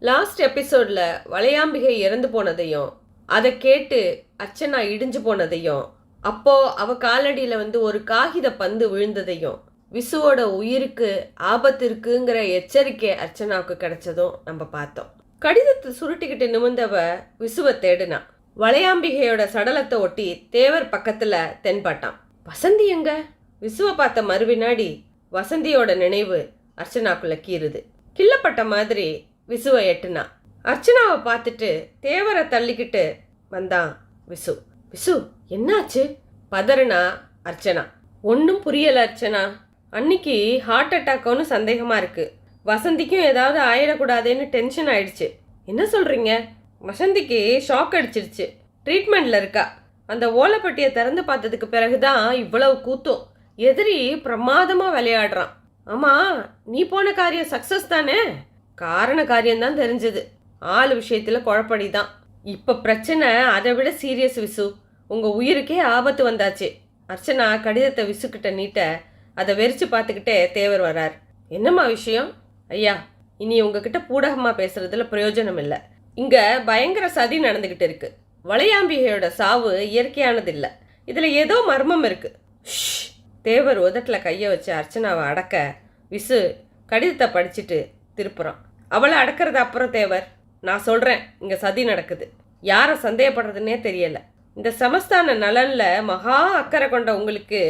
Last எபிசோடில் வளையாம்பிகை இறந்து போனதையும் அதை கேட்டு அர்ச்சனா இடிஞ்சு போனதையும் அப்போ அவ காலடியில் ஒரு காகித பந்து விழுந்ததையும் விசுவோட உயிருக்கு ஆபத்து இருக்குங்கிற எச்சரிக்கை அர்ச்சனாவுக்கு கிடைச்சதும் நம்ம பார்த்தோம். கடிதத்தை சுருட்டிக்கிட்டு நிமிர்ந்தவ விசுவை தேடினா. வளையாம்பிகையோட சடலத்தை ஒட்டி தேவர் பக்கத்துல தென்பட்டான். வசந்தி எங்க? விசுவை பார்த்த மறுவினாடி வசந்தியோட நினைவு அர்ச்சனாக்குள்ள கீறுது. கிள்ளப்பட்ட மாதிரி விசுவை எட்டுனா. அர்ச்சனாவை பார்த்துட்டு தேவரை தள்ளிக்கிட்டு வந்தான் விசு. விசு என்னாச்சு? பதறுனா அர்ச்சனா. ஒன்றும் புரியல அர்ச்சனா. அன்னைக்கு ஹார்ட் அட்டாக்னு சந்தேகமா இருக்கு. வசந்திக்கும் ஏதாவது ஆயிடக்கூடாதுன்னு டென்ஷன் ஆயிடுச்சு. என்ன சொல்றீங்க? வசந்திக்கு ஷாக் அடிச்சிருச்சு. ட்ரீட்மெண்ட்ல இருக்கா. அந்த ஓலைப்பட்டியை திறந்து பார்த்ததுக்கு பிறகுதான் இவ்வளவு கூத்தும். எதிரி பிரமாதமா விளையாடுறான். ஆமா, நீ போன காரியம் சக்சஸ் தானே? காரண காரியம்தான் தெரிஞ்சது. ஆள் விஷயத்துல குழப்படிதான். இப்ப பிரச்சனை அதை விட சீரியஸ் விசு. உங்க உயிருக்கே ஆபத்து வந்தாச்சு. அர்ச்சனா கடிதத்தை விசுக்கிட்ட நீட்ட அதை வெறிச்சு பார்த்துக்கிட்டே தேவர் வரார். என்னம்மா விஷயம்? ஐயா, இனி உங்ககிட்ட பூடகமா பேசுறதுல பிரயோஜனம் இல்லை. இங்க பயங்கர சதி நடந்துகிட்டு இருக்கு. வளையாம்பிகையோட சாவு இயற்கையானது இல்லை. இதுல ஏதோ மர்மம் இருக்கு. தேவர் உதட்டுல கைய வச்சு அர்ச்சனாவை அடக்க விசு கடிதத்தை படிச்சுட்டு திருப்புறான். அவளை அடக்கிறது அப்புறம் தேவர். நான் சொல்றேன், இங்க சதி நடக்குது. யாரை சந்தேகப்படுறதுன்னே தெரியல. இந்த சமஸ்தான நலன்ல மகா அக்கறை கொண்ட உங்களுக்கு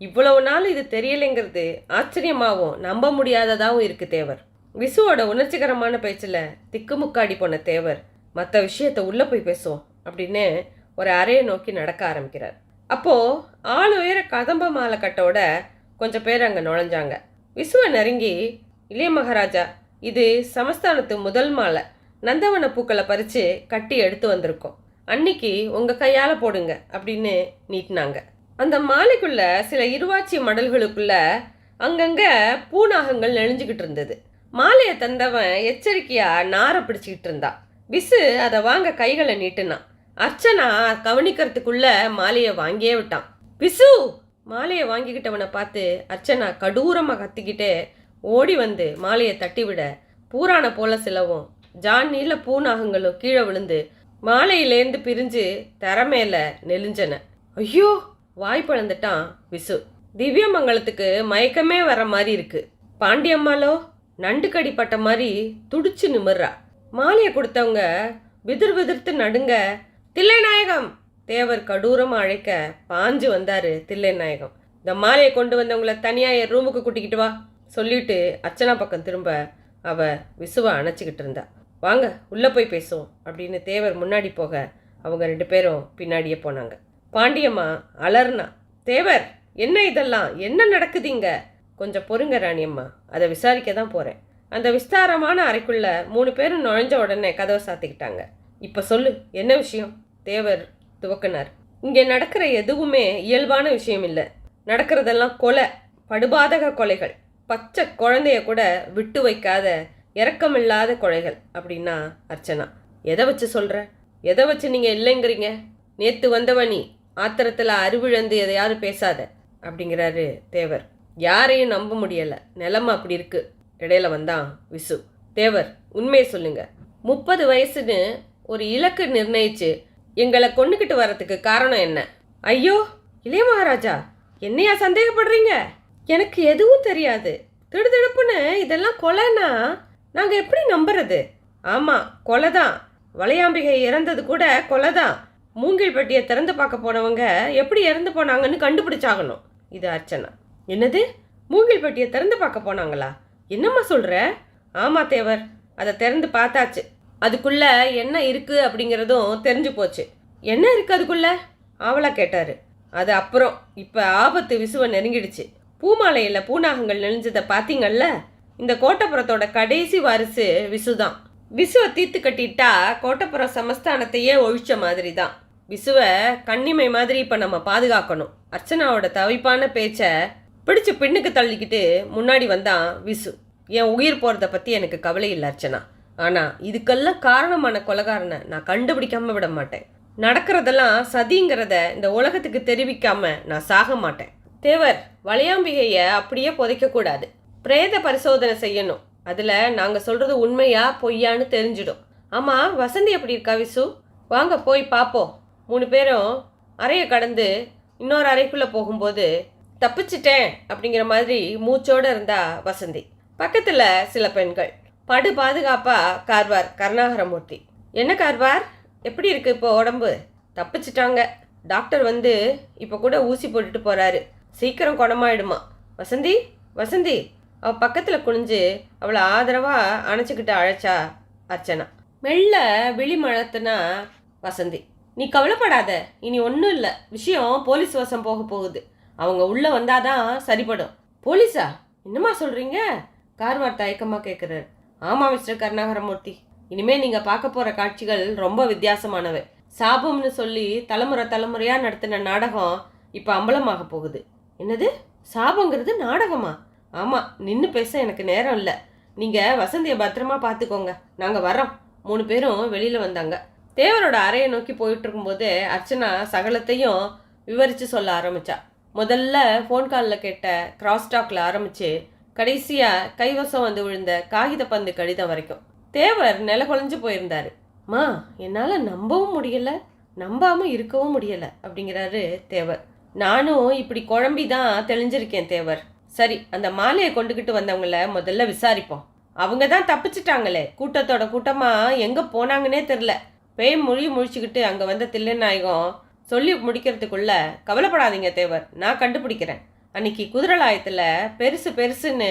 இவ்வளவு நாள் இது தெரியலைங்கிறது ஆச்சரியமாகவும் நம்ப முடியாததாகவும் இருக்கு தேவர். விசுவோட உணர்ச்சிகரமான பேச்சுல திக்குமுக்காடி போன தேவர் மற்ற விஷயத்த உள்ள போய் பேசுவோம் அப்படின்னு ஒரு அறையை நோக்கி நடக்க ஆரம்பிக்கிறார். அப்போ ஆள் உயர கதம்ப மாலை கட்டோட கொஞ்சம் பேர் அங்க நுழைஞ்சாங்க. விசுவை நெருங்கி, இளைய மகாராஜா, இது சமஸ்தானத்து முதல் மாலை. நந்தவன பூக்களை பறிச்சு கட்டி எடுத்து வந்திருக்கோம். அன்னைக்கு உங்க கையால போடுங்க அப்படின்னு நீட்டினாங்க. அந்த மாலைக்குள்ள சில இருவாச்சி மடல்களுக்குள்ள அங்கங்க பூநாகங்கள் நெளிஞ்சுக்கிட்டு இருந்தது. மாலையை தந்தவன் எச்சரிக்கையா நாரை பிடிச்சிக்கிட்டு இருந்தான். விசு அதை வாங்க கைகளை நீட்டுனான். அர்ச்சனா கவனிக்கிறதுக்குள்ள மாலையை வாங்கியே விட்டான். விசு! மாலையை வாங்கிக்கிட்டவனை பார்த்து அர்ச்சனா கடூரமா கத்திக்கிட்டே ஓடி வந்து மாலையை தட்டி விட பூரான போல சிலவும் ஜான்னில பூநாகங்களும் கீழே விழுந்து மாலையிலேருந்து பிரிஞ்சு தரமேல நெலிஞ்சன. ஐயோ! வாய் பழந்துட்டான் விசு. திவ்யமங்கலத்துக்கு மயக்கமே வர மாதிரி இருக்கு. பாண்டியம்மாலோ நண்டு கடிப்பட்ட மாதிரி துடிச்சு நிமிர்றா. மாலையை கொடுத்தவங்க விதிர் விதிர்த்து நடுங்க. தில்லைநாயகம்! தேவர் கடூரமா அழைக்க பாஞ்சு வந்தாரு தில்லைநாயகம். இந்த மாலையை கொண்டு வந்தவங்கள தனியா என் ரூமுக்கு கூட்டிக்கிட்டு வா சொல்லிட்டு அர்ச்சனா பக்கம் திரும்ப அவ விசுவை அணைச்சிக்கிட்டு இருந்தா. வாங்க உள்ள போய் பேசுவோம் அப்படின்னு தேவர் முன்னாடி போக அவங்க 2 பேரும் பின்னாடியே போனாங்க. பாண்டியம்மா அலர்னா. தேவர், என்ன இதெல்லாம்? என்ன நடக்குதுங்க? கொஞ்சம் பொறுங்க ராணியம்மா, அதை விசாரிக்க தான் போறேன். அந்த விஸ்தாரமான அறைக்குள்ள 3 பேரும் நுழைஞ்ச உடனே கதவை சாத்திக்கிட்டாங்க. இப்ப சொல்லு, என்ன விஷயம்? தேவர் துவக்கினார். இங்கே நடக்கிற எதுவுமே இயல்பான விஷயம் இல்லை. நடக்கிறதெல்லாம் கொலை, படுபாதக கொலைகள். பச்சை குழந்தைய கூட விட்டு வைக்காத இரக்கமில்லாத கொலைகள் அப்படின்னா அர்ச்சனா. எதை வச்சு சொல்ற? எதை வச்சு நீங்க இல்லைங்கிறீங்க? நேத்து வந்தவ நீ ஆத்திரத்துல அறிவிழந்து எதையாவது பேசாத அப்படிங்கிறாரு தேவர். யாரையும் நம்ப முடியல, நிலைமை அப்படி இருக்கு. இடையில வந்தான் விசு. தேவர், உண்மையை சொல்லுங்க. 30 வயசுன்னு ஒரு இலக்கு நிர்ணயிச்சு எங்களை கொண்டுகிட்டு வர்றதுக்கு காரணம் என்ன? ஐயோ இளைய மகாராஜா, என்னையா சந்தேகப்படுறீங்க? எனக்கு எதுவும் தெரியாது. திடுதிடுப்புன்னு இதெல்லாம் கொலைன்னா நாங்கள் எப்படி நம்புறது? ஆமாம், கொலைதான். வளையாம்பிகை இறந்தது கூட கொலைதான். மூங்கில் பெட்டியை திறந்து பார்க்க போனவங்க எப்படி இறந்து போனாங்கன்னு கண்டுபிடிச்சாகணும். இது அர்ச்சனா. என்னது? மூங்கில் பெட்டியை திறந்து பார்க்க போனாங்களா? என்னம்மா சொல்கிற? ஆமாம் தேவர், அதை திறந்து பார்த்தாச்சு. அதுக்குள்ள என்ன இருக்கு அப்படிங்கிறதும் தெரிஞ்சு போச்சு. என்ன இருக்கு அதுக்குள்ள? ஆவலா கேட்டாரு. அது அப்புறம். இப்போ ஆபத்து விசுவை நெருங்கிடுச்சு. பூமாலையில் பூநாகங்கள் நெளிஞ்சதை பார்த்தீங்கல்ல? இந்த கோட்டப்புறத்தோட கடைசி வாரிசு விசுதான். விசுவை தீர்த்து கட்டிட்டா கோட்டப்புறம் சமஸ்தானத்தையே ஒழிச்ச மாதிரி தான். விசுவை கண்ணிமை மாதிரி இப்போ நம்ம பாதுகாக்கணும். அர்ச்சனாவோட தவிப்பான பேச்சை பிடிச்சு பின்னுக்கு தள்ளிக்கிட்டு முன்னாடி வந்தான் விசு. என் உயிர் போகிறத பற்றி எனக்கு கவலை இல்லை அர்ச்சனா. ஆனால் இதுக்கெல்லாம் காரணமான கொலைகாரனை நான் கண்டுபிடிக்காம விட மாட்டேன். நடக்கிறதெல்லாம் சதிங்கிறத இந்த உலகத்துக்கு தெரிவிக்காம நான் சாக மாட்டேன். தேவர், வளையாம்பிகையை அப்படியே புதைக்க கூடாது. பிரேத பரிசோதனை செய்யணும். அதில் நாங்கள் சொல்கிறது உண்மையா பொய்யான்னு தெரிஞ்சிடும். ஆமாம், வசந்தி எப்படி இருக்கா விசு? வாங்க போய் பார்ப்போம். 3 பேரும் அறையை கடந்து இன்னொரு அறைக்குள்ளே போகும்போது தப்பிச்சிட்டேன் அப்படிங்கிற மாதிரி மூச்சோடு இருந்தா வசந்தி. பக்கத்தில் சில பெண்கள். படு பாதுகாப்பாக கார்வார் கருணாகரமூர்த்தி. என்ன கார்வார், எப்படி இருக்கு இப்போ உடம்பு? தப்பிச்சிட்டாங்க. டாக்டர் வந்து இப்போ கூட ஊசி போட்டுட்டு போகிறாரு. சீக்கிரம் குணமாயிடுமா. வசந்தி வசந்தி அவள் பக்கத்தில் குனிஞ்சு அவளை ஆதரவாக அணைச்சிக்கிட்டு அழைச்சா அர்ச்சனா. மெல்ல விழி மழத்துனா வசந்தி. நீ கவலைப்படாத, இனி ஒன்றும் இல்லை. விஷயம் போலீஸ் வசம் போக போகுது. அவங்க உள்ளே வந்தாதான் சரிப்படும். போலீஸா? என்னம்மா சொல்கிறீங்க? கார்வார் தயக்கமாக கேட்குறாரு. ஆமாம் மிஸ்டர் கருணாகரமூர்த்தி, இனிமேல் நீங்கள் பார்க்க போகிற காட்சிகள் ரொம்ப வித்தியாசமானவை. சாபம்னு சொல்லி தலைமுறையாக நடத்தின நாடகம் இப்போ அம்பலமாக போகுது. என்னது, சாபங்கிறது நாடகமா? ஆமாம், நின்று பேச எனக்கு நேரம் இல்லை. நீங்கள் வசந்தியை பத்திரமா பார்த்துக்கோங்க, நாங்கள் வரோம். 3 பேரும் வெளியில் வந்தாங்க. தேவரோட அறையை நோக்கி போயிட்டு இருக்கும்போது அர்ச்சனா சகலத்தையும் விவரித்து சொல்ல ஆரம்பித்தா. முதல்ல ஃபோன் காலில் கேட்ட கிராஸ்டாக்ல ஆரம்பித்து கடைசியாக கைவசம் வந்து விழுந்த காகித பந்து கடிதம் வரைக்கும். தேவர் நில குலைஞ்சு போயிருந்தாரு. மா, என்னால் நம்பவும் முடியலை, நம்பாமல் இருக்கவும் முடியலை அப்படிங்கிறாரு தேவர். நானும் இப்படி குழம்பி தான் தெளிஞ்சிருக்கேன் தேவர். சரி, அந்த மாலையை கொண்டுக்கிட்டு வந்தவங்கள முதல்ல விசாரிப்போம். அவங்க தான் தப்பிச்சிட்டாங்களே, கூட்டத்தோட கூட்டமாக எங்கே போனாங்கன்னே தெரில. பேய் முழிச்சுக்கிட்டு அங்கே வந்த தில்லைநாயகம் சொல்லி முடிக்கிறதுக்குள்ள கவலைப்படாதீங்க தேவர், நான் கண்டுபிடிக்கிறேன். அன்னைக்கு குதிரலாயத்தில் பெருசுன்னு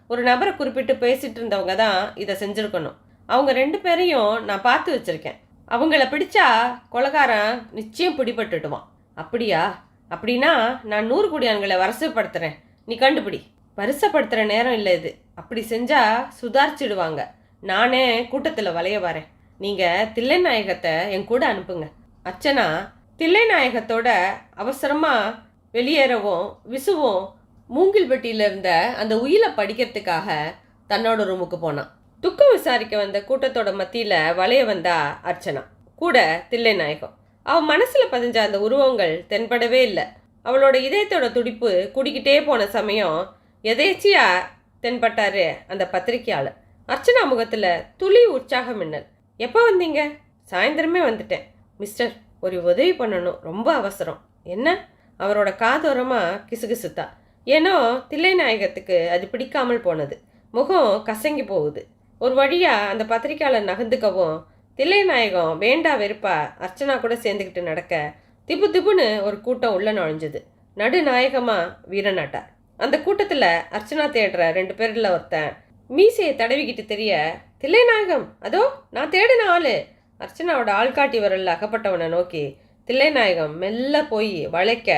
ஒரு நபரை குறிப்பிட்டு பேசிட்டு இருந்தவங்க தான் இதை செஞ்சுருக்கணும். அவங்க 2 பேரையும் நான் பார்த்து வச்சுருக்கேன். அவங்கள பிடிச்சா கொலைகாரன் நிச்சயம் பிடிபட்டுடுவான். அப்படியா? அப்படின்னா நான் 100 குடியான்களை வரிசைப்படுத்துகிறேன், நீ கண்டுபிடி. வரிசைப்படுத்துகிற நேரம் இல்லை இது. அப்படி செஞ்சால் சுதாரிச்சிடுவாங்க. நானே கூட்டத்தில் வளைய வரேன். நீங்கள் தில்லைநாயகத்தை என் கூட அனுப்புங்க. அர்ச்சனா தில்லைநாயகத்தோட அவசரமாக வெளியேறவும் விசுவும் மூங்கில்பட்டியில் இருந்த அந்த உயிலை படிக்கிறதுக்காக தன்னோட ரூமுக்கு போனான். துக்கம் விசாரிக்க வந்த கூட்டத்தோட மத்தியில் வளைய வந்தா அர்ச்சனா, கூட தில்லைநாயகம். அவன் மனசில் பதிஞ்ச அந்த உருவங்கள் தென்படவே இல்லை. அவளோட இதயத்தோட துடிப்பு கூடிக்கிட்டே போன சமயம் எதேச்சியா தென்பட்டாரு அந்த பத்திரிக்கையாளர். அர்ச்சனா முகத்தில் துளி உற்சாக மின்னல். எப்போ வந்தீங்க? சாயந்தரமே வந்துட்டேன். மிஸ்டர், ஒரு உதவி பண்ணணும், ரொம்ப அவசரம். என்ன? அவரோட காதோரமாக கிசுகிசுத்தா. ஏன்னோ தில்லைநாயகத்துக்கு அது பிடிக்காமல் போனது. முகம் கசங்கி போகுது. ஒரு வழியாக அந்த பத்திரிக்கையாளர் நகர்ந்துக்கவும் தில்லைநாயகம் வேண்டா வெறுப்பா அர்ச்சனா கூட சேர்ந்துக்கிட்டு நடக்க திப்புன்னு ஒரு கூட்டம் உள்ள நுழைஞ்சது. நடுநாயகமாக வீரநாட்டார். அந்த கூட்டத்தில் அர்ச்சனா தேடுற 2 பேரில் ஒருத்தன் மீசையை தடவிக்கிட்டு தெரிய, தில்லைநாயகம் அதோ நான் தேடின ஆளு. அர்ச்சனாவோட ஆள்காட்டி வரல அகப்பட்டவனை நோக்கி தில்லைநாயகம் மெல்ல போய் வளைக்க,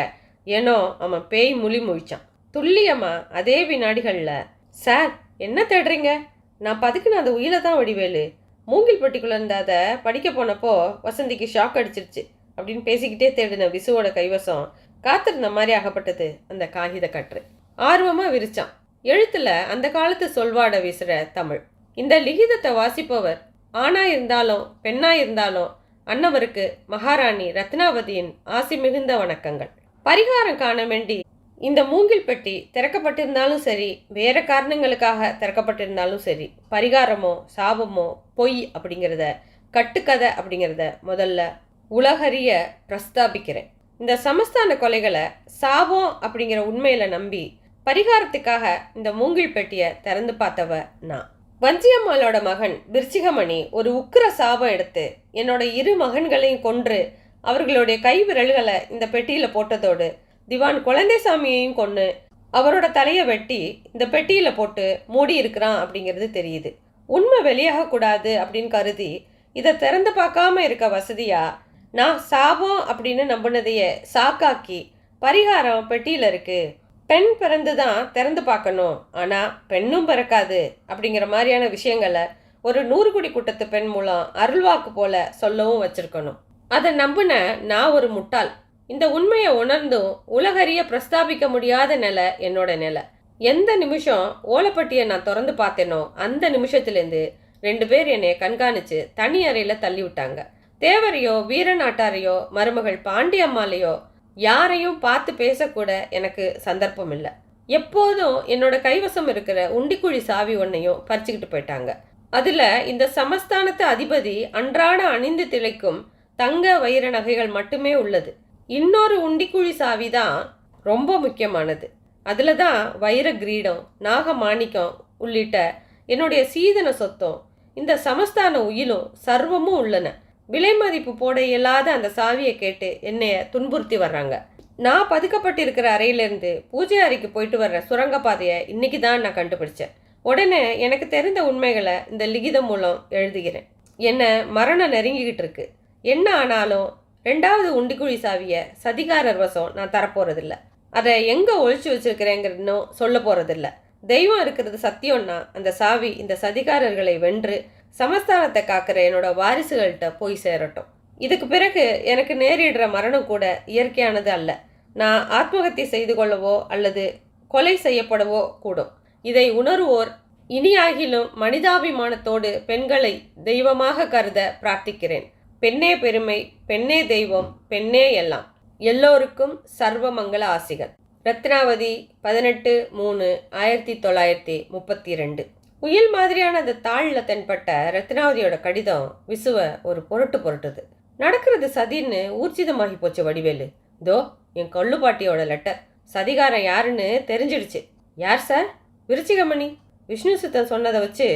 ஏனோ அவன் பேய் முழிச்சான். துல்லியமா அதே வினாடிகளில், சார் என்ன தேடுறீங்க? நான் பதுக்குன அந்த உயிரை தான் வடிவேலு. மூங்கில் பெட்டிக்குள்ளே இருந்தாத படிக்க போனப்போ வசந்திக்கு ஷாக் அடிச்சிருச்சு அப்படின்னு பேசிக்கிட்டே தேடின விசுவோட கைவசம் காத்திருந்த மாதிரி ஆகப்பட்டது அந்த காகித கற்று. ஆர்வமாக விரிச்சான். எழுத்தில் அந்த காலத்து சொல்வாட வீசுகிற தமிழ். இந்த லிகிதத்தை வாசிப்பவர் ஆணா இருந்தாலும் பெண்ணா இருந்தாலும் அன்னவருக்கு மகாராணி ரத்னாவதியின் ஆசி மிகுந்த வணக்கங்கள். பரிகாரம் காண வேண்டி இந்த மூங்கில் பெட்டி திறக்கப்பட்டிருந்தாலும் சரி, வேற காரணங்களுக்காக திறக்கப்பட்டிருந்தாலும் சரி, பரிகாரமோ சாபமோ பொய் அப்படிங்கிறத, கட்டுக்கதை அப்படிங்கிறத முதல்ல உலகறிய பிரஸ்தாபிக்கிறேன். இந்த சமஸ்தான கொலைகளை சாபம் அப்படிங்கிற உண்மையில நம்பி பரிகாரத்துக்காக இந்த மூங்கில் பெட்டியை திறந்து பார்த்தவ நான். வஞ்சியம்மாளோட மகன் விருச்சிகமணி ஒரு உக்கிர சாபம் எடுத்து என்னோட 2 மகன்களையும் கொன்று அவர்களுடைய கை விரல்களை இந்த பெட்டியில போட்டதோடு திவான் குழந்தைசாமியையும் கொன்று அவரோட தலையை வெட்டி இந்த பெட்டியில போட்டு மூடி இருக்கிறான் அப்படிங்கிறது தெரியுது. உண்மை வெளியாக கூடாது அப்படின்னு கருதி இதை திறந்து பார்க்காம இருக்க வசதியா நான் சாபம் அப்படின்னு நம்பினதையே சாக்காக்கி பரிகாரம் பெட்டியில இருக்கு, பெண் பிறந்து தான் திறந்து பார்க்கணும், ஆனால் பெண்ணும் பிறக்காது அப்படிங்கிற மாதிரியான விஷயங்களை ஒரு 100 குடி கூட்டத்து பெண் மூலம் அருள்வாக்கு போல சொல்லவும் வச்சிருக்கணும். அதை நம்பின நான் ஒரு முட்டாள். இந்த உண்மையை உணர்ந்தும் உலகறிய பிரஸ்தாபிக்க முடியாத நிலை என்னோட நிலை. எந்த நிமிஷம் ஓலைப்பட்டியை நான் திறந்து பார்த்தேனோ அந்த நிமிஷத்துலேருந்து 2 பேர் என்னை கண்காணிச்சு தனி அறையில் தள்ளி விட்டாங்க. தேவரையோ வீரநாட்டாரையோ மருமகள் பாண்டியம்மாலையோ யாரையும் பார்த்து பேசக்கூட எனக்கு சந்தர்ப்பம் இல்லை. எப்போதும் என்னோட கைவசம் இருக்கிற உண்டிக்குழி சாவி ஒன்னையும் பறிச்சுக்கிட்டு போயிட்டாங்க. அதுல இந்த சமஸ்தானத்து அதிபதி அன்றாட அணிந்து திளைக்கும் தங்க வைர நகைகள் மட்டுமே உள்ளது. இன்னொரு உண்டிக்குழி சாவி தான் ரொம்ப முக்கியமானது. அதில் தான் வைர கிரீடம், நாக மாணிக்கம் உள்ளிட்ட என்னுடைய சீதன சொத்தம், இந்த சமஸ்தான உயிலும் சர்வமும் உள்ளன. விலை மதிப்பு போட இயலாத அந்த சாவியை கேட்டு என்னைய துன்புறுத்தி வர்றாங்க. நான் பதுக்கப்பட்டிருக்கிற அறையிலேருந்து பூஜை அறைக்கு போயிட்டு வர்ற சுரங்கப்பாதையை இன்னைக்கு தான் நான் கண்டுபிடிச்சேன். உடனே எனக்கு தெரிந்த உண்மைகளை இந்த லிகிதம் மூலம் எழுதுகிறேன். என்ன மரணம் நெருங்கிக்கிட்டு இருக்கு. என்ன ஆனாலும் 2வது உண்டிக்குழி சாவியை சதிகாரர் வசம் நான் தரப்போறதில்ல. அதை எங்கே ஒழிச்சு வச்சிருக்கிறேங்கிறதுன்னும் சொல்ல போறதில்ல. தெய்வம் இருக்கிறது சத்தியம்னா அந்த சாவி இந்த சதிகாரர்களை வென்று சமஸ்தானத்தை காக்கிற என்னோட வாரிசுகள்கிட்ட போய் சேரட்டும். இதுக்கு பிறகு எனக்கு நேரிடுற மரணம் கூட இயற்கையானது அல்ல. நான் ஆத்மஹத்தியை செய்து கொள்ளவோ அல்லது கொலை செய்யப்படவோ கூடும். இதை உணர்வோர் இனியாகிலும் மனிதாபிமானத்தோடு பெண்களை தெய்வமாக கருத பிரார்த்திக்கிறேன். பெண்ணே பெருமை, பெண்ணே தெய்வம், பெண்ணே எல்லாம். எல்லோருக்கும் சர்வமங்கள ஆசிகள். ரத்னாவதி 18/3/1932. உயில் மாதிரியான அந்த தாளில் தென்பட்ட ரத்னாவதியோட கடிதம் விசுவை ஒரு பொருட்டுது. நடக்கிறது சதின்னு ஊர்ஜிதமாகி போச்சு வடிவேலு. இதோ என் கொள்ளுப்பாட்டியோட லெட்டர். சதிகாரன் யாருன்னு தெரிஞ்சிடுச்சு. யார் சார்? விருச்சிகமணி. விஷ்ணு சித்தன் சொன்னதை வச்சு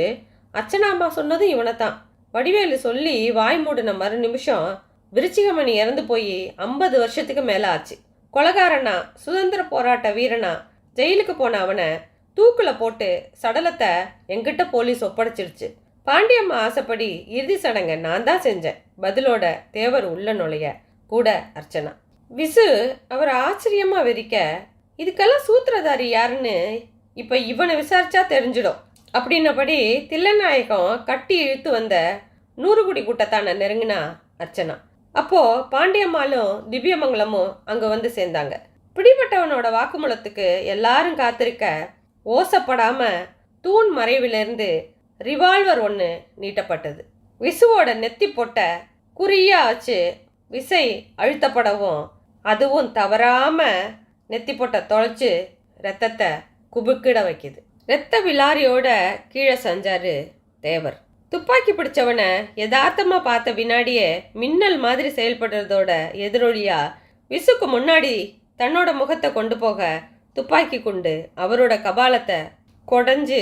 அர்ச்சனாம்மா சொன்னதும் இவனை தான். வடிவேலு சொல்லி வாய் மூடின மறு நிமிஷம் விருச்சிகமணி இறந்து போய் 50 வருஷத்துக்கு மேலே ஆச்சு. கொலகாரனா, சுதந்திர போராட்ட வீரனா ஜெயிலுக்கு போன அவனை தூக்கில் போட்டு சடலத்தை எங்கிட்ட போலீஸ் ஒப்படைச்சிடுச்சு. பாண்டியம்மா ஆசைப்படி இறுதி சடங்கை நான் தான் செஞ்சேன். பதிலோட தேவர் உள்ள நுழைய கூட அர்ச்சனா. விசு அவர் ஆச்சரியமா வெறிக்க, இதுக்கெல்லாம் சூத்திரதாரி யாருன்னு இப்போ இவனை விசாரிச்சா தெரிஞ்சிடும் அப்படின்னபடி தில்லநாயகம் கட்டி இழுத்து வந்த 100 குடி கூட்டத்தான நெருங்கினா அர்ச்சனா. அப்போ பாண்டியம்மாளும் திவ்யமங்கலமும் அங்கே வந்து சேர்ந்தாங்க. பிடிபட்டவனோட வாக்குமூலத்துக்கு எல்லாரும் காத்திருக்க ஓசப்படாம தூண் மறைவிலிருந்து ரிவால்வர் ஒன்று நீட்டப்பட்டது. விசுவோட நெத்தி போட்ட குறியா வச்சு விசை அழுத்தப்படவும் அதுவும் தவறாம நெத்தி போட்ட தொலைச்சு ரத்தத்தை குபுக்கிட வைக்குது. ரத்த விலாரியோட கீழே செஞ்சாரு தேவர். துப்பாக்கி பிடிச்சவனை யதார்த்தமா பார்த்த வினாடியே மின்னல் மாதிரி செயல்படுறதோட எதிரொலியா விசுக்கு முன்னாடி தன்னோட முகத்தை கொண்டு போக துப்பாக்கி கொண்டு அவரோட கபாலத்தை கொடைஞ்சு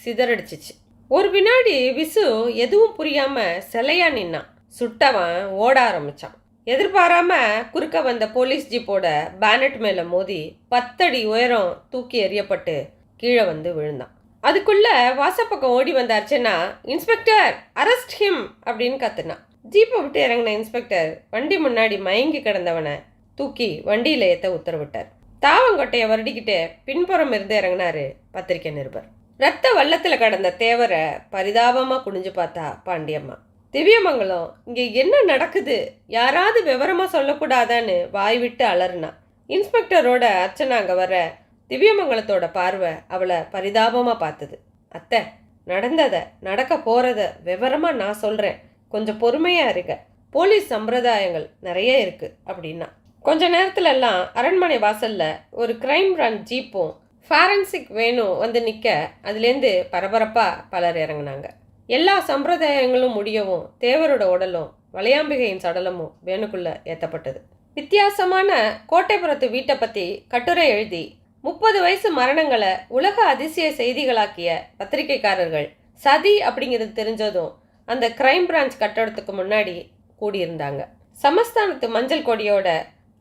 சிதறடிச்சிச்சு. ஒரு வினாடி விசு எதுவும் புரியாம சிலையா நின்னான். சுட்டவன் ஓட ஆரம்பிச்சான். எதிர்பாராம குறுக்க வந்த போலீஸ் ஜீப்போட பேனட் மேல மோதி 10 அடி உயரம் தூக்கி எறியப்பட்டு கீழே வந்து விழுந்தான். அதுக்குள்ள வாசப்பக்கம் ஓடி வந்த அர்ச்சனா, இன்ஸ்பெக்டர் அரெஸ்ட் ஹிம் அப்படின்னு கத்துனான். ஜீப்பை விட்டு இறங்கின இன்ஸ்பெக்டர் வண்டி முன்னாடி மயங்கி கிடந்தவனை தூக்கி வண்டியில ஏற்ற உத்தரவிட்டார். தாவங்கொட்டையை வருடிக்கிட்டு பின்புறம் இருந்து இறங்கினாரு பத்திரிகை நிருபர். ரத்த வள்ளத்துல கடந்த தேவரை பரிதாபமா குனிஞ்சு பார்த்தா பாண்டியம்மா. திவ்யமங்கலம், இங்கே என்ன நடக்குது, யாராவது விவரமா சொல்லக்கூடாதான்னு வாய் விட்டு அலறுனா. இன்ஸ்பெக்டரோட அர்ச்சனா அங்கே வர திவ்யமங்கலத்தோட பார்வை அவளை பரிதாபமாக பார்த்தது. அத்தை, நடந்ததை நடக்க போகிறத விவரமா நான் சொல்கிறேன், கொஞ்சம் பொறுமையாக இருங்க, போலீஸ் சம்பிரதாயங்கள் நிறைய இருக்குது அப்படின்னா. கொஞ்ச நேரத்துல எல்லாம் அரண்மனை வாசல்ல ஒரு கிரைம் பிரான்ச் ஜீப்பும் ஃபாரன்சிக் வேணும் வந்து நிற்க அதுலேருந்து பரபரப்பாக பலர் இறங்கினாங்க. எல்லா சம்பிரதாயங்களும் முடியவும் தேவரோட உடலும் வளையாம்பிகையின் சடலமும் வேணுக்குள்ள ஏற்றப்பட்டது. வித்தியாசமான கோட்டைப்புறத்து வீட்டை பற்றி கட்டுரை எழுதி 30 வயசு மரணங்களை உலக அதிசய செய்திகளாக்கிய பத்திரிகைக்காரர்கள் சதி அப்படிங்கிறது தெரிஞ்சதும் அந்த கிரைம் பிரான்ச் கட்டடத்துக்கு முன்னாடி கூடியிருந்தாங்க. சமஸ்தானத்து மஞ்சள் கொடியோட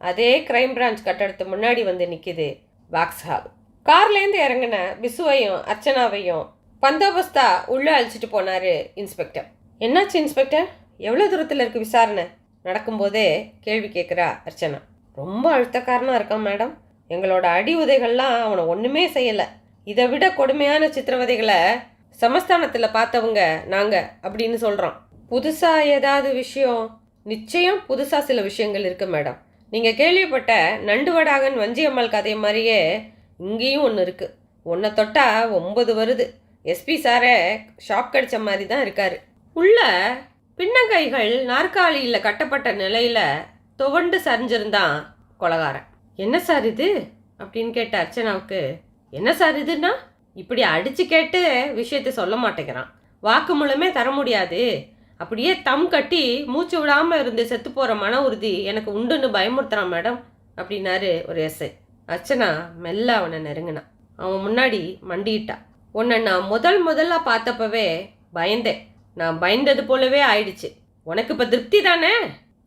அதே கிரைம் பிரான்ச் கட்டடத்து முன்னாடி வந்து நிற்கிது வாக்ஸ்ஹால். கார்லேருந்து இறங்கின விசுவையும் அர்ச்சனாவையும் பந்தோபஸ்தா உள்ளே அழிச்சிட்டு போனாரு இன்ஸ்பெக்டர். என்னாச்சு இன்ஸ்பெக்டர், எவ்வளோ தூரத்தில் இருக்கு விசாரணை? நடக்கும்போதே கேள்வி கேட்குறா அர்ச்சனா. ரொம்ப அழுத்தக்காரனாக இருக்கான் மேடம், எங்களோட அடி உதைகள்லாம் அவனை ஒன்றுமே செய்யலை. இதை விட கொடுமையான சித்திரவதைகளை சமஸ்தானத்தில் பார்த்தவங்க நாங்கள் அப்படின்னு சொல்கிறோம். புதுசாக ஏதாவது விஷயம்? நிச்சயம் புதுசாக சில விஷயங்கள் இருக்குது மேடம். நீங்கள் கேள்விப்பட்ட நண்டுவடாகன் வஞ்சியம்மாள் கதை மாதிரியே இங்கேயும் ஒன்று இருக்குது. ஒன்றை தொட்டா 9 வருது. எஸ்பி சாரே ஷாக் அடித்த மாதிரி தான் இருக்காரு. உள்ள பின்னங்கைகள் நாற்காலியில் கட்டப்பட்ட நிலையில் துவண்டு சரிஞ்சிருந்தான் கொலகாரன். என்ன சார் இது அப்படின்னு கேட்ட அர்ச்சனாவுக்கு என்ன சார் இதுன்னா இப்படி அடிச்சு கேட்டு விஷயத்த சொல்ல மாட்டேங்கிறான். வாக்குமூலமே தர முடியாது. அப்படியே தம் கட்டி மூச்சு விடாமல் இருந்து செத்து போகிற மன உறுதி எனக்கு உண்டுன்னு பயமுறுத்துறான் மேடம் அப்படின்னாரு ஒரு எஸ்ஐ. அர்ச்சனா மெல்ல அவனை நெருங்கினான். அவன் முன்னாடி மண்டிட்டான். உன்னை நான் முதல்ல பார்த்தப்பவே பயந்தேன். நான் பயந்தது போலவே ஆயிடுச்சு. உனக்கு இப்போ திருப்தி தானே?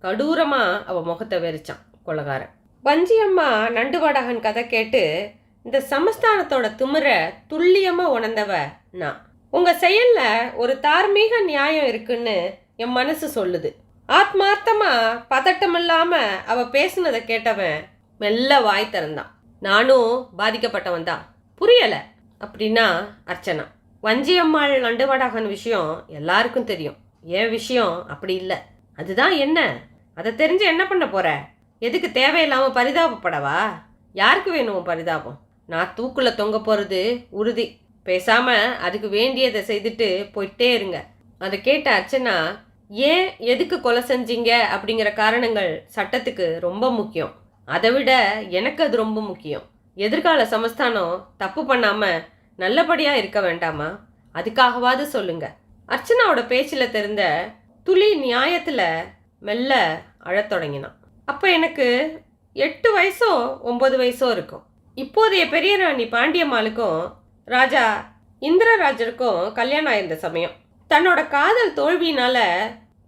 கடூரமாக அவன் முகத்தை வெறிச்சான் கொலகாரன். வஞ்சியம்மா நண்டுவடகன் கதை கேட்டு இந்த சமஸ்தானத்தோட திமிர துல்லியமாக உணர்ந்தவ நான். உங்கள் செயலில் ஒரு தார்மீக நியாயம் இருக்குன்னு என் மனசு சொல்லுது. ஆத்மார்த்தமாக பதட்டம் இல்லாமல் அவள் பேசுனதை கேட்டவன் மெல்ல வாய் திறந்தான். நானும் பாதிக்கப்பட்டவன் தான். புரியலை அப்படின்னா அர்ச்சனா. வஞ்சியம்மாள் நண்டுவடகன் விஷயம் எல்லாருக்கும் தெரியும். என் விஷயம் அப்படி இல்லை. அதுதான் என்ன? அதை தெரிஞ்சு என்ன பண்ண போற? எதுக்கு தேவையில்லாமல் பரிதாபப்படவா? யாருக்கு வேணும் பரிதாபம்? நான் தூக்குல தொங்க போகிறது உறுதி. பேசாம அதுக்கு வேண்டியதை செய்துட்டு போயிட்டே இருங்க. அதை கேட்ட அர்ச்சனா, ஏன் எதுக்கு கொலை செஞ்சீங்க அப்படிங்கிற காரணங்கள் சட்டத்துக்கு ரொம்ப முக்கியம். அதை விட எனக்கு அது ரொம்ப முக்கியம். எதிர்கால சமஸ்தானம் தப்பு பண்ணாம நல்லபடியா இருக்க வேண்டாமா? அதுக்காகவாது சொல்லுங்க. அர்ச்சனாவோட பேச்சில் தெரிந்த துளி நியாயத்தில் மெல்ல அழத் தொடங்கினான். அப்போ எனக்கு 8 வயசோ 9 வயசோ இருக்கும். இப்போதைய பெரிய ராணி பாண்டியம்மாளுக்கும் ராஜா இந்திரராஜருக்கும் கல்யாணம் ஆயிருந்த சமயம். தன்னோட காதல் தோல்வியினால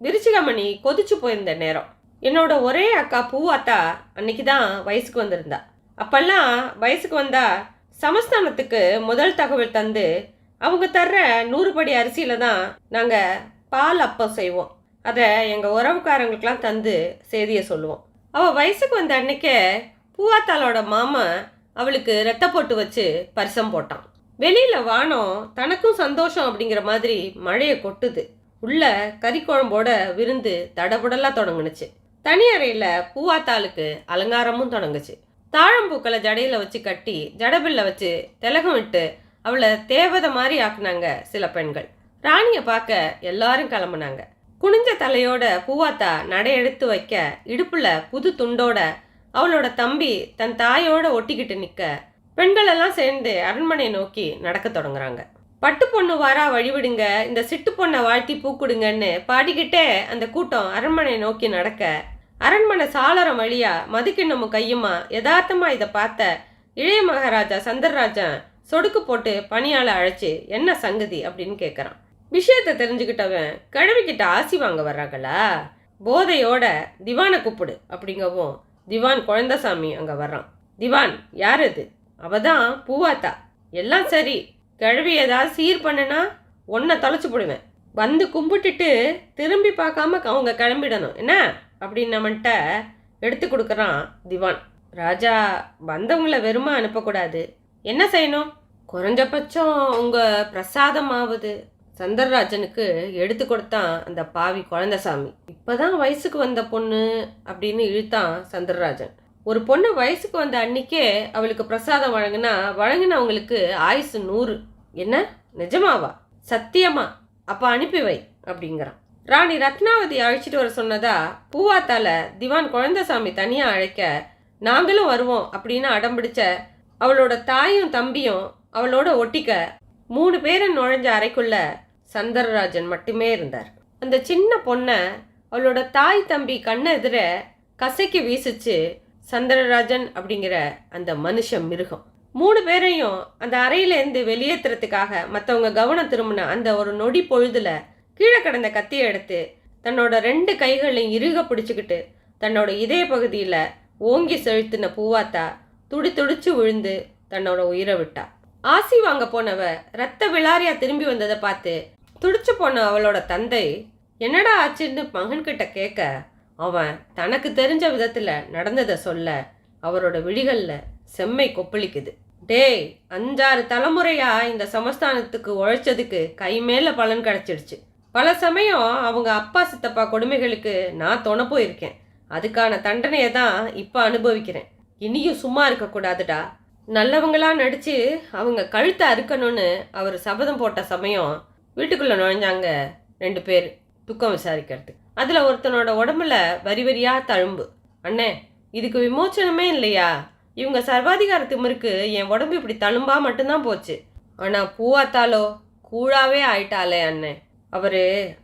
விருச்சிகமணி கொதிச்சு போயிருந்த நேரம். என்னோட ஒரே அக்கா பூவாத்தா அன்னைக்கு தான் வயசுக்கு வந்திருந்தா. அப்பெல்லாம் வயசுக்கு வந்தா சமஸ்தானத்துக்கு முதல் தகவல் தந்து அவங்க தர்ற 100 படி அரிசியில தான் நாங்கள் பால் அப்பம் செய்வோம். அதை எங்கள் உறவுக்காரங்களுக்கெல்லாம் தந்து செய்தியை சொல்லுவோம். அவள் வயசுக்கு வந்த அன்னைக்கே பூவாத்தாளோட மாமா அவளுக்கு ரத்த போட்டு வச்சு பரிசம் போட்டான். வெளியில் வானம் தனக்கும் சந்தோஷம் அப்படிங்கிற மாதிரி மழையை கொட்டுது. உள்ள கறி குழம்போட விருந்து தடபுடலாக தொடங்குனுச்சு. தனி அறையில் பூவாத்தாளுக்கு அலங்காரமும் தொடங்குச்சு. தாழம்பூக்களை ஜடையில் வச்சு கட்டி ஜடபில்ல வச்சு திலகம் விட்டு அவளை தேவதை மாதிரி ஆக்குனாங்க சில பெண்கள். ராணியை பார்க்க எல்லாரும் கிளம்புனாங்க. குனிஞ்ச தலையோட பூவாத்தா நடை எடுத்து வைக்க இடுப்புல புது துண்டோட அவளோட தம்பி தன் தாயோட ஒட்டிக்கிட்டு நிற்க பெண்கள் எல்லாம் சேர்ந்து அரண்மனையை நோக்கி நடக்க தொடங்குறாங்க. பட்டு பொண்ணு வாரா வழிவிடுங்க, இந்த சிட்டு பொண்ணை வாழ்த்தி பூக்குடுங்கன்னு பாடிக்கிட்டே அந்த கூட்டம் அரண்மனையை நோக்கி நடக்க, அரண்மனை சாளரம் வழியா மதுக்கிண்ணமும் கையுமா யதார்த்தமா இதை பார்த்த இளைய மகாராஜா சந்திரராஜன் சொடுக்கு போட்டு பணியால அழைச்சி என்ன சங்கதி அப்படின்னு கேட்குறான். விஷயத்தை தெரிஞ்சுக்கிட்டவன் கிழவிக்கிட்ட ஆசி வாங்க வர்றாங்களா? போதையோட திவானை கூப்பிடு அப்படிங்கவும் திவான் குழந்தசாமி அங்கே வர்றான். திவான் யார் அது? அவதான் பூவாத்தா. எல்லாம் சரி, கிழவி ஏதாவது சீர் பண்ணுனா ஒன்றை தொலைச்சு போடுவேன். வந்து கும்பிட்டுட்டு திரும்பி பார்க்காம அவங்க கிளம்பிடணும் என்ன அப்படின்னு நம்மன்ட்ட எடுத்து கொடுக்குறான் திவான். ராஜா வந்தவங்கள வெறுமா அனுப்பக்கூடாது. என்ன செய்யணும்? குறைஞ்சபட்சம் உங்கள் பிரசாதமாவது சந்திரராஜனுக்கு எடுத்து கொடுத்தான் அந்த பாவி குழந்தசாமி. இப்போதான் வயசுக்கு வந்த பொண்ணு அப்படின்னு இழுத்தான் சந்திரராஜன். ஒரு பொண்ணு வயசுக்கு வந்த அன்னைக்கே அவளுக்கு பிரசாதம் வழங்கினவங்களுக்கு ஆயுசு 100. என்ன நிஜமாவா? சத்தியமா? அப்போ அனுப்பி வை அப்படிங்கிறான். ராணி ரத்னாவதி அழைச்சிட்டு வர சொன்னதா பூவாத்தால திவான் குழந்தசாமி தனியாக அழைக்க நாங்களும் வருவோம் அப்படின்னு அடம்பிடிச்ச அவளோட தாயும் தம்பியும் அவளோட ஒட்டிக்க 3 பேரை நுழைஞ்ச அறைக்குள்ள சந்திரராஜன் மட்டுமே இருந்தார். அந்த சின்ன பொண்ணை அவளோட தாய் தம்பி கண்ணை எதிர கசைக்கு வீசிச்சு சந்திரராஜன் அப்படிங்கிற அந்த மனுஷ மிருகம். 3 பேரையும் அந்த அறையிலேருந்து வெளியேற்றுறதுக்காக மற்றவங்க கவனம் திரும்பின அந்த ஒரு நொடி பொழுதுல கீழே கிடந்த கத்தியை எடுத்து தன்னோட 2 கைகளையும் இறுக பிடிச்சிக்கிட்டு தன்னோட இதய பகுதியில் ஓங்கி செலுத்தின பூவாத்தா துடிச்சு விழுந்து தன்னோட உயிரை விட்டா. ஆசி வாங்க போனவ ரத்த விளாரியா திரும்பி வந்ததை பார்த்து துடிச்சு போன அவளோட தந்தை என்னடா ஆச்சுன்னு மகன்கிட்ட கேட்க அவன் தனக்கு தெரிஞ்ச விதத்தில் நடந்ததை சொல்ல அவரோட விழிகளில் செம்மை கொப்பளிக்குது. டேய், 5-6 தலைமுறையா இந்த சமஸ்தானத்துக்கு உழைச்சதுக்கு கை மேல பலன் கிடைச்சிடுச்சு. பல சமயம் அவங்க அப்பா சித்தப்பா கொடுமைகளுக்கு நான் துணை போயிருக்கேன். அதுக்கான தண்டனையை தான் இப்போ அனுபவிக்கிறேன். இனியும் சும்மா இருக்கக்கூடாதுடா. நல்லவங்களா நடிச்சு அவங்க கழுத்தை அறுக்கணும்னு அவர் சபதம் போட்ட சமயம் வீட்டுக்குள்ள நுழைஞ்சாங்க 2 பேர் துக்கம் விசாரிக்கிறதுக்கு. அதில் ஒருத்தனோட உடம்புல வரி வரியா தழும்பு. அண்ணே, இதுக்கு விமோச்சனமே இல்லையா? இவங்க சர்வாதிகார திமிருக்கு என் உடம்பு இப்படி தழும்பா மட்டும்தான் போச்சு. ஆனால் பூவாத்தாலோ கூழாவே ஆயிட்டாளே அண்ணன்.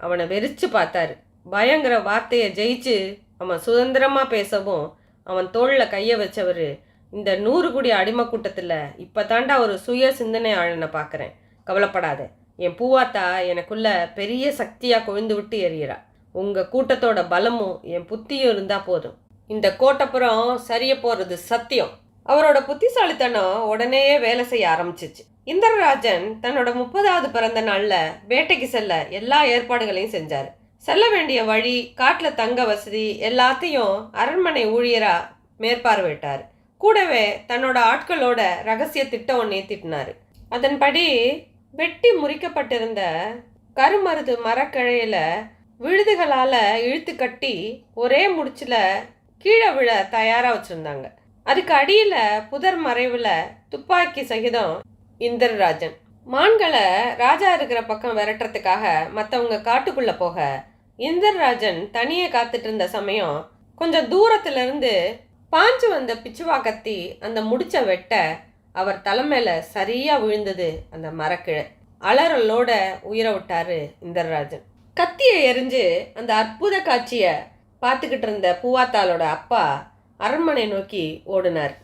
அவனை வெறிச்சு பார்த்தாரு. பயங்கர வார்த்தையை ஜெயிச்சு அவன் சுதந்திரமாக பேசவும் அவன் தோளில் கையை வச்சவர், இந்த 100 கோடி அடிமை கூட்டத்தில் இப்போ தாண்டா ஒரு சுய சிந்தனை ஆழனை பார்க்குறேன். கவலைப்படாத, என் பூவாத்தா எனக்குள்ள பெரிய சக்தியாக கொழுந்து விட்டு எறிகிறா. உங்கள் கூட்டத்தோட பலமும் என் புத்தியும் இருந்தால் போதும். இந்த கோட்டப்புறம் சரிய போகிறது சத்தியம். அவரோட புத்திசாலித்தனம் உடனேயே வேலை செய்ய ஆரம்பிச்சிச்சு. இந்திரராஜன் தன்னோட 30வது பிறந்த நாளில் வேட்டைக்கு செல்ல எல்லா ஏற்பாடுகளையும் செஞ்சார். செல்ல வேண்டிய வழி, காட்டில் தங்க வசதி எல்லாத்தையும் அரண்மனை ஊழியராக மேற்பார்வையிட்டார். கூடவே தன்னோட ஆட்களோட ரகசிய திட்டம் ஒன்றே திட்டினார். அதன்படி வெட்டி முறிக்கப்பட்டிருந்த கருமருது மரக்கிழையில விழுதுகளால் இழுத்து கட்டி ஒரே முடிச்சில் கீழே விழ தயாராக வச்சுருந்தாங்க. அதுக்கு அடியில் புதர் மறைவில் துப்பாக்கி சகிதம் இந்திரராஜன். மான்களை ராஜா இருக்கிற பக்கம் விரட்டுறதுக்காக மற்றவங்க காட்டுக்குள்ளே போக இந்திரராஜன் தனியே காத்துட்டு இருந்த சமயம் கொஞ்சம் தூரத்துலேருந்து பாஞ்சு வந்த பிச்சுவா கத்தி அந்த முடிச்ச வெட்ட அவர் தலைமையில சரியாக விழுந்தது அந்த மரக்கிழை. அலறலோட உயிரை விட்டாரு இந்திரராஜன். கத்தியை எரிஞ்சு அந்த அற்புத காட்சியை பார்த்துக்கிட்டு இருந்த பூவாத்தாலோட அப்பா அரண்மனை நோக்கி ஓடினார்.